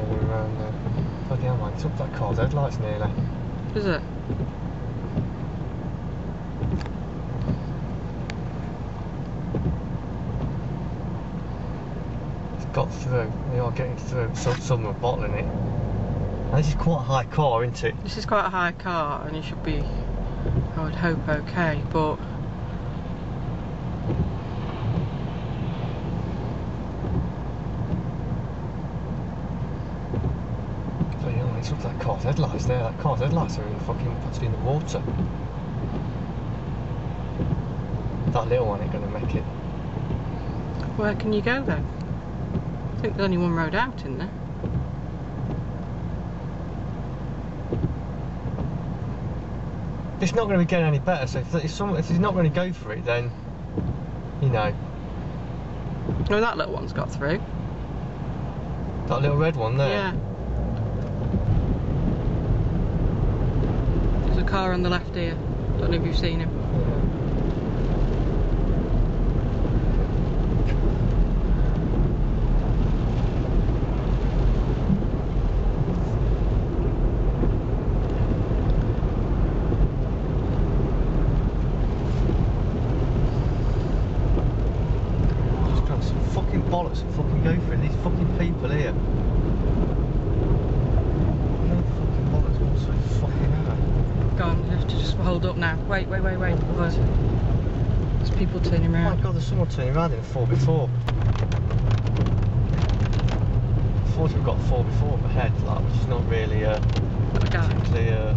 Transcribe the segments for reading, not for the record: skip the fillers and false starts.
turning around now. Bloody hell, man, it's up that car's headlights nearly. Is it? It's got through. They are getting through. Some are bottling it. And this is quite a high car, isn't it? This is quite a high car, and you should be, I would hope, okay, but... Bloody hell, it's up that car's headlights there. That car's headlights are in fucking possibly in the water. That little one ain't gonna make it. Where can you go then? I think there's only one road out in there. It's not going to be getting any better, so if he's not going to go for it, then, you know. No, that little one's got through. That little red one there? Yeah. There's a car on the left here. Don't know if you've seen him. Bollocks and fucking go for it. These fucking people here. No fucking bollocks whatsoever. Fucking hell. Go on, you have to just hold up now. Wait. There's people turning around. Oh my god, there's someone turning around in a 4x4. Unfortunately, we've got a 4x4 up ahead, like, which is not really particularly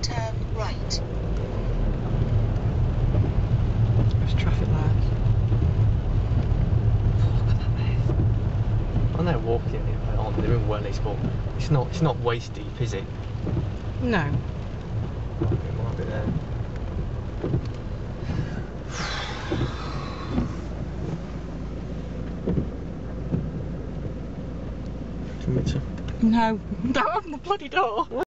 turn right. There's traffic lights. Look at that, mate. I know walking it on, they're in wellies, but it's not waist deep, is it? No. It might be there. Do you want me to? No, don't open the bloody door.